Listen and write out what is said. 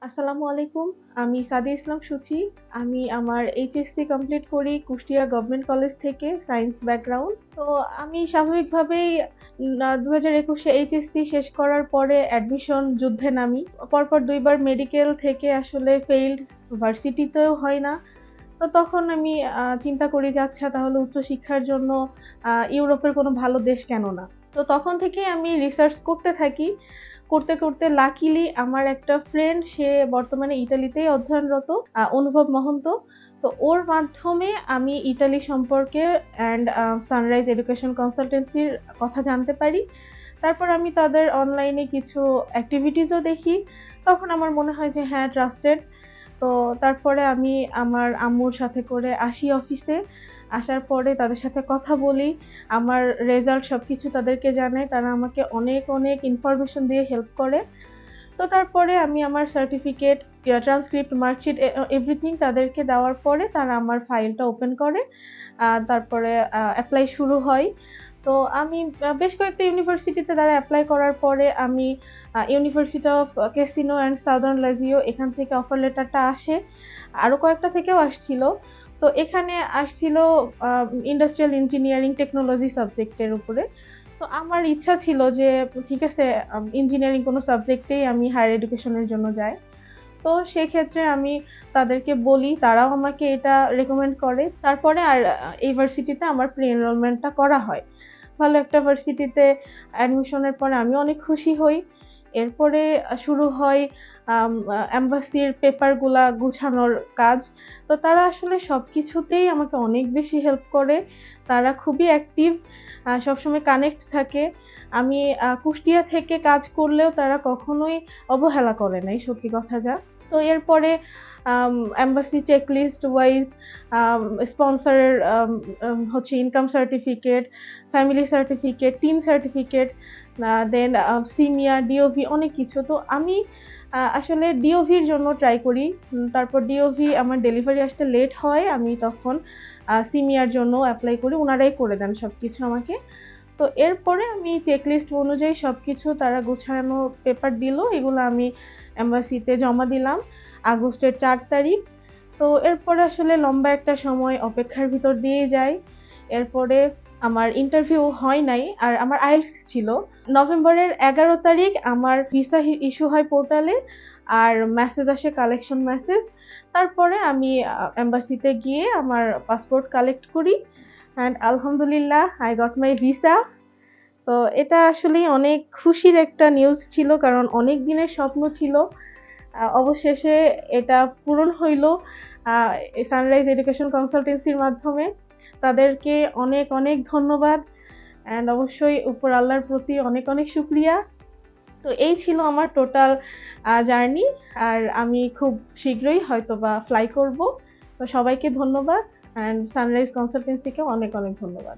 আসসালামু আলাইকুম। আমি সাদিয়া ইসলাম সুচি। আমি আমার এইচএসসি কমপ্লিট করি কুষ্টিয়া গভর্নমেন্ট কলেজ থেকে সায়েন্স ব্যাকগ্রাউন্ড। তো আমি স্বাভাবিকভাবেই ২০২১ এ এইচএসসি শেষ করার পরে অ্যাডমিশন যুদ্ধে নামি। পরপর ২ বার মেডিকেল থেকে আসলে ফেইলড, ভার্সিটিতেও হয় না। তো তখন আমি চিন্তা করি যে আচ্ছা তাহলে উচ্চশিক্ষার জন্য ইউরোপের কোনো ভালো দেশ কেন না? তো তখন থেকেই আমি রিসার্চ করতে থাকি। করতে লাকিলি আমার একটা ফ্রেন্ড সে বর্তমানে ইটালিতেই অধ্যয়নরত, অনুভব মহন্ত। তো ওর মাধ্যমে আমি ইটালি সম্পর্কে অ্যান্ড সানরাইজ এডুকেশন কনসালটেন্সির কথা জানতে পারি। তারপর আমি তাদের অনলাইনে কিছু অ্যাক্টিভিটিসও দেখি। তখন আমার মনে হয় যে হ্যাঁ, ট্রাস্টেড। তো তারপরে আমি আমার আম্মুর সাথে করে আসি অফিসে। আসার পরে তাদের সাথে কথা বলি। আমার রেজাল্ট সবকিছু তাদেরকে জানাই। তারা আমাকে অনেক ইনফরমেশন দিয়ে হেল্প করে। তো তারপরে আমি আমার সার্টিফিকেট, ট্রান্সক্রিপ্ট, মার্কশিট এভরিথিং তাদেরকে দেওয়ার পরে তারা আমার ফাইলটা ওপেন করে। তারপরে এপ্লাই শুরু হয়। তো আমি বেশ কয়েকটা ইউনিভার্সিটিতে তারা এপ্লাই করার পরে আমি university of casino and southern Lazio এখান থেকে অফার লেটারটা আসে। আরো কয়েকটা থেকেও আসছিল। তো এখানে আসছিল আ ইন্ডাস্ট্রিয়াল ইঞ্জিনিয়ারিং টেকনোলজি সাবজেক্টের উপরে। তো আমার ইচ্ছা ছিল যে ঠিক আছে, ইঞ্জিনিয়ারিং কোনো সাবজেক্টেই আমি হায়ার এডুকেশনের জন্য যাই। তো সেক্ষেত্রে আমি তাদেরকে বলি, তারাও আমাকে এটা রেকমেন্ড করে। তারপরে এই ভার্সিটিতে আমার প্রি এনরোলমেন্টটা করা হয়। ভালো একটা ভার্সিটিতে অ্যাডমিশনের পরে আমি অনেক খুশি হই। এরপরে শুরু হয় এম্বাসির পেপারগুলা গুছানোর কাজ। তো তারা আসলে সবকিছুতেই আমাকে অনেক বেশি হেল্প করে। তারা খুবই অ্যাক্টিভ, সবসময় কানেক্ট থাকে। আমি কুষ্টিয়া থেকে কাজ করলেও তারা কখনোই অবহেলা করে নাই, সত্যি কথা যা। তো এরপরে এম্বাসি চেকলিস্ট ওয়াইজ স্পন্সরের হচ্ছে income certificate, family certificate, TIN certificate, then সিনিয়া, ডিওভি অনেক কিছু। তো আমি আসলে ডিওভির জন্য ট্রাই করি। তারপর ডিওভি আমার ডেলিভারি আসতে লেট হয়। আমি তখন সিনিয়ার জন্য এপ্লাই করি। উনারাই করে দেন সবকিছু আমাকে। তো এরপরে আমি চেকলিস্ট অনুযায়ী সবকিছু তারা গুছানো পেপার দিল। এগুলো আমি এম্বাসিতে জমা দিলাম আগস্টের ৪ তারিখ। তো এরপরে আসলে লম্বা একটা সময় অপেক্ষার ভিতর দিয়েই যাই। এরপরে আমার ইন্টারভিউ হয় নাই। আর আমার আইএলটিএস ছিল। নভেম্বরের ১১ তারিখ আমার ভিসা ইস্যু হয় পোর্টালে। আর মেসেজ আসে, কালেকশন মেসেজ। তারপরে আমি এম্বাসিতে গিয়ে আমার পাসপোর্ট কালেক্ট করি। অ্যান্ড আলহামদুলিল্লাহ I got my visa। তো এটা আসলেই অনেক খুশির একটা নিউজ ছিল। কারণ অনেক দিনের স্বপ্ন ছিল। অবশেষে এটা পূরণ হইল আ সানরাইজ এডুকেশন কনসালটেন্সির মাধ্যমে। তাদেরকে অনেক ধন্যবাদ। অ্যান্ড অবশ্যই উপর আল্লাহর প্রতি অনেক শুকরিয়া। তো এই ছিল আমার টোটাল জার্নি। আর আমি খুব শীঘ্রই হয়তোবা ফ্লাই করব। তো সবাইকে ধন্যবাদ। অ্যান্ড সানরাইজ কনসালটেন্সিকেও অনেক ধন্যবাদ।